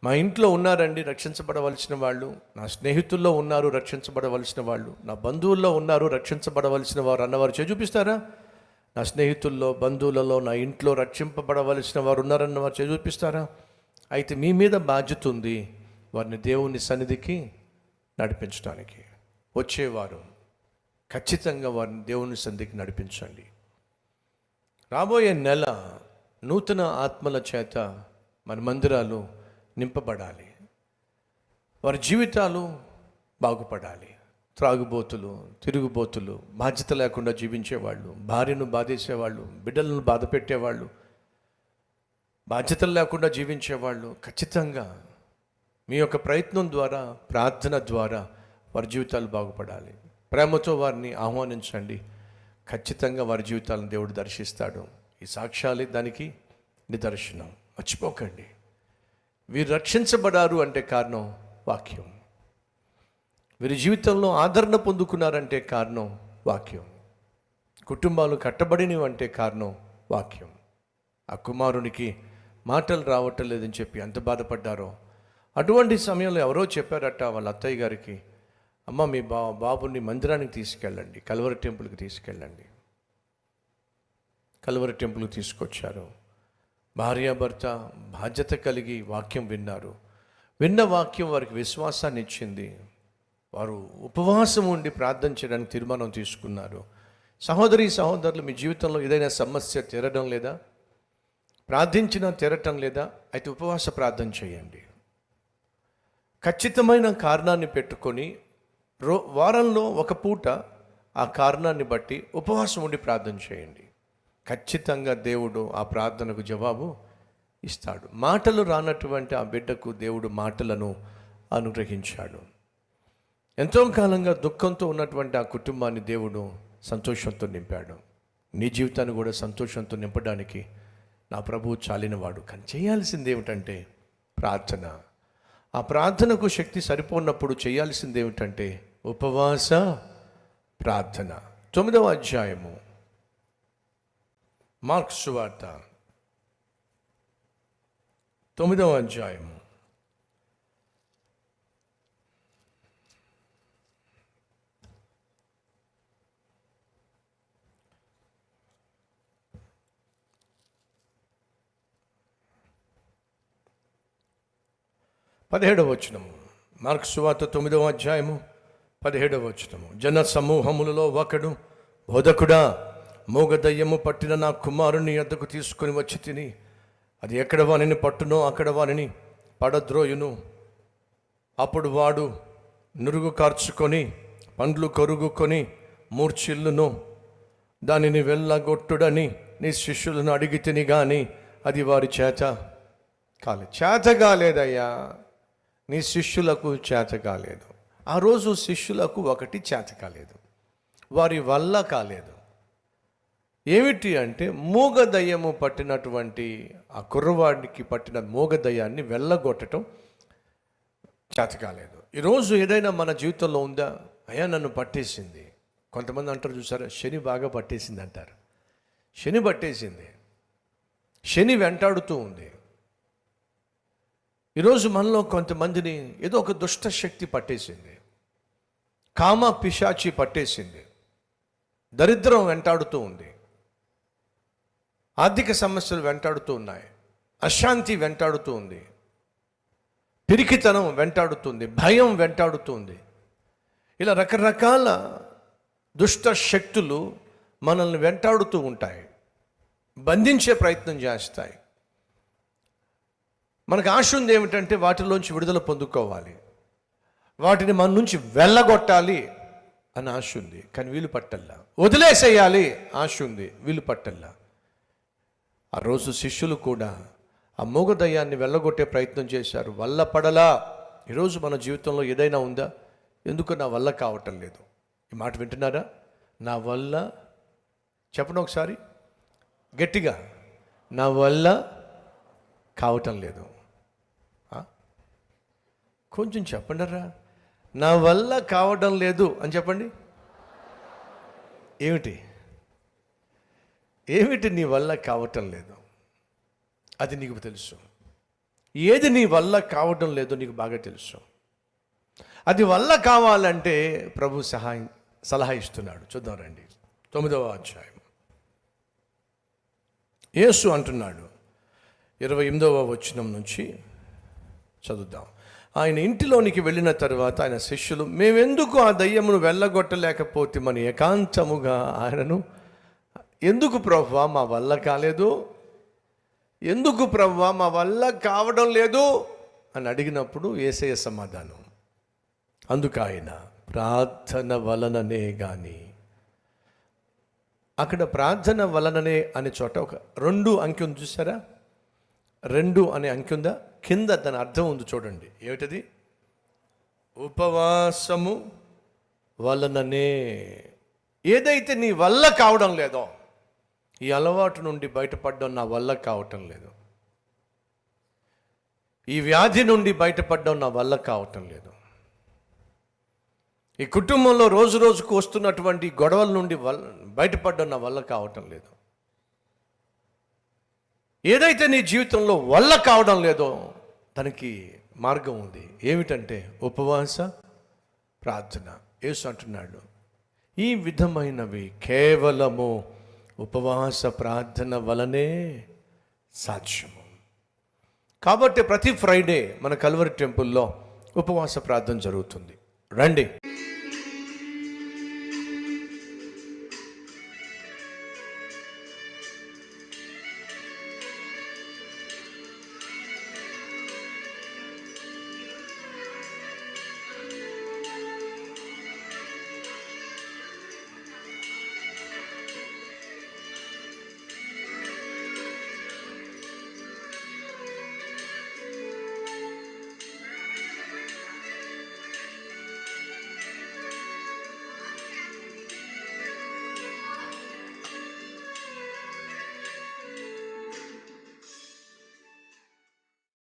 మా ఇంట్లో ఉన్నారండి రక్షించబడవలసిన వాళ్ళు, నా స్నేహితుల్లో ఉన్నారు రక్షించబడవలసిన వాళ్ళు, నా బంధువుల్లో ఉన్నారు రక్షించబడవలసిన వారు అన్నవారు చూపిస్తారా? నా స్నేహితుల్లో, బంధువులలో, నా ఇంట్లో రక్షింపబడవలసిన వారు ఉన్నారన్న వారు చూపిస్తారా? అయితే మీ మీద బాధ్యత ఉంది వారిని దేవుని సన్నిధికి నడిపించడానికి. వచ్చేవారు ఖచ్చితంగా వారిని దేవుని సన్నిధికి నడిపించండి. రాబోయే నెల నూతన ఆత్మల చేత మన మందిరాలు నింపబడాలి. వారి జీవితాలు బాగుపడాలి. త్రాగుబోతులు, తిరుగుబోతులు, బాధ్యత లేకుండా జీవించేవాళ్ళు, భార్యను బాధేసేవాళ్ళు, బిడ్డలను బాధ పెట్టేవాళ్ళు, బాధ్యతలు లేకుండా జీవించేవాళ్ళు ఖచ్చితంగా మీ యొక్క ప్రయత్నం ద్వారా, ప్రార్థన ద్వారా వారి జీవితాలు బాగుపడాలి. ప్రేమతో వారిని ఆహ్వానించండి. ఖచ్చితంగా వారి జీవితాలను దేవుడు దర్శిస్తాడు. ఈ సాక్ష్యాలే దానికి నిదర్శనం. మర్చిపోకండి. వీరు రక్షించబడారు అంటే కారణం వాక్యం. వీరి జీవితంలో ఆదరణ పొందుకున్నారంటే కారణం వాక్యం. కుటుంబాలు కట్టబడినవి అంటే కారణం వాక్యం. ఆ కుమారునికి మాటలు రావటం లేదని చెప్పి ఎంత బాధపడ్డారో, అటువంటి సమయంలో ఎవరో చెప్పారట వాళ్ళ అత్తయ్య గారికి, అమ్మ మీ బాబుని మందిరానికి తీసుకెళ్ళండి, కల్వరి టెంపుల్కి తీసుకెళ్ళండి. కల్వరి టెంపుల్కి తీసుకొచ్చారు. భార్యాభర్త బాధ్యత కలిగి వాక్యం విన్నారు. విన్న వాక్యం వారికి విశ్వాసాన్ని ఇచ్చింది. వారు ఉపవాసం ఉండి ప్రార్థన చేయడానికి తీర్మానం తీసుకున్నారు. సహోదరులు, మీ జీవితంలో ఏదైనా సమస్య తీరడం లేదా? ప్రార్థించినా తీరటం లేదా? అయితే ఉపవాస ప్రార్థన చేయండి. ఖచ్చితమైన కారణాన్ని పెట్టుకొని వారంలో ఒక పూట ఆ కారణాన్ని బట్టి ఉపవాసం ఉండి ప్రార్థన చేయండి. ఖచ్చితంగా దేవుడు ఆ ప్రార్థనకు జవాబు ఇస్తాడు. మాటలు రానటువంటి ఆ బిడ్డకు దేవుడు మాటలను అనుగ్రహించాడు. ఎంతో కాలంగా దుఃఖంతో ఉన్నటువంటి ఆ కుటుంబాన్ని దేవుడు సంతోషంతో నింపాడు. నీ జీవితాన్ని కూడా సంతోషంతో నింపడానికి నా ప్రభువు చాలినవాడు. కానీ చేయాల్సింది ఏమిటంటే ప్రార్థన. ఆ ప్రార్థనకు శక్తి సరిపోనప్పుడు చేయాల్సింది ఏమిటంటే ఉపవాస ప్రార్థన. 9వ అధ్యాయము మార్కు సువార్త 9వ అధ్యాయము 17వ వచనము. మార్కు సువార్త 9వ అధ్యాయము 17వ వచనము. జన సమూహములలో ఒకడు, బోధకుడా, మూగదయ్యము పట్టిన నా కుమారుని యొద్దకు తీసుకొని వచ్చి తిని, అది ఎక్కడ వానిని పట్టునో అక్కడ వానిని పడద్రోయును. అప్పుడు వాడు నురుగు కార్చుకొని పండ్లు కొరుగుకొని మూర్ఛిల్లును. దానిని వెళ్ళగొట్టుడని నీ శిష్యులను అడిగి తిని కానీ అది వారి చేత కాలేదయ్యా. నీ శిష్యులకు చేత కాలేదు. ఆ రోజు శిష్యులకు ఒకటి చేత కాలేదు, వారి వల్ల కాలేదు. ఏమిటి అంటే మూగదయ్యము పట్టినటువంటి ఆ కుర్రవాడికి పట్టిన మూగదయ్యాన్ని వెళ్ళగొట్టడం చేత కాలేదు. ఈరోజు ఏదైనా మన జీవితంలో ఉందా? అయ్యా నన్ను పట్టేసింది. కొంతమంది అంటారు చూసారా, శని బాగా పట్టేసింది అంటారు. శని పట్టేసింది, శని వెంటాడుతూ ఉంది. ఈరోజు మనలో కొంతమందిని ఏదో ఒక దుష్ట శక్తి పట్టేసింది, కామ పిశాచి పట్టేసింది, దరిద్రం వెంటాడుతూ ఉంది, ఆర్థిక సమస్యలు వెంటాడుతూ ఉన్నాయి, అశాంతి వెంటాడుతూ ఉంది, పిరికితనం వెంటాడుతుంది, భయం వెంటాడుతుంది. ఇలా రకరకాల దుష్ట శక్తులు మనల్ని వెంటాడుతూ ఉంటాయి, బంధించే ప్రయత్నం చేస్తాయి. మనకు ఆశ ఉంది ఏమిటంటే వాటిలోంచి విడుదల పొందుకోవాలి, వాటిని మన నుంచి వెళ్ళగొట్టాలి అని ఆశ ఉంది. కానీ వీలు పట్టల్లా. వదిలేసేయాలి ఆశ ఉంది, వీలు పట్టల్లా. ఆ రోజు శిష్యులు కూడా ఆ మూగదయ్యాన్ని వెళ్ళగొట్టే ప్రయత్నం చేశారు, వల్ల పడలా. ఈరోజు మన జీవితంలో ఏదైనా ఉందా? ఎందుకు నా వల్ల కావటం లేదు? ఈ మాట వింటున్నారా? నా వల్ల, చెప్పండి ఒకసారి గట్టిగా, నా వల్ల కావటం లేదు. కొంచెం చెప్పండిరా, నా వల్ల కావడం లేదు అని చెప్పండి. ఏమిటి నీ వల్ల కావటం లేదు? అది నీకు తెలుసు. ఏది నీ వల్ల కావడం లేదో నీకు బాగా తెలుసు. అది వల్ల కావాలంటే ప్రభు సలహా ఇస్తున్నాడు. చూద్దాం రండి, 9వ అధ్యాయం. యేసు అంటున్నాడు, 28వ వచనం నుంచి చదువుదాం. ఆయన ఇంటిలోనికి వెళ్ళిన తర్వాత ఆయన శిష్యులు, మేమెందుకు ఆ దయ్యమును వెళ్ళగొట్టలేకపోతే మన ఏకాంతముగా ఆయనను, ఎందుకు ప్రభువా మా వల్ల కాలేదు, ఎందుకు ప్రభువా మా వల్ల కావడం లేదు అని అడిగినప్పుడు యేసయ్య సమాధానం, అందుకు ఆయన ప్రార్థన వలననే కానీ. అక్కడ ప్రార్థన వలననే అనే చోట ఒక 2 అంకె ఉంది చూసారా? 2 అనే అంకె ఉందా? కింద దాని అర్థం ఉంది చూడండి. ఏమిటది? ఉపవాసము వలననే. ఏదైతే నీ వల్ల కావడం లేదో, ఈ అలవాటు నుండి బయటపడడం నా వల్ల కావటం లేదు, ఈ వ్యాధి నుండి బయటపడడం నా వల్ల కావటం లేదు, ఈ కుటుంబంలో రోజు రోజుకు వస్తున్నటువంటి గొడవల నుండి బయటపడడం నా వల్ల కావటం లేదు, ఏదైతే నీ జీవితంలో వల్ల కావడం లేదో దానికి మార్గం ఉంది. ఏమిటంటే ఉపవాస ప్రార్థన. యేసు అంటున్నాడు, ఈ విధమైనవి కేవలము ఉపవాస ప్రార్థన వలనే సాధ్యము. కాబట్టి ప్రతి ఫ్రైడే మన కల్వరి టెంపుల్లో ఉపవాస ప్రార్థన జరుగుతుంది. రండి.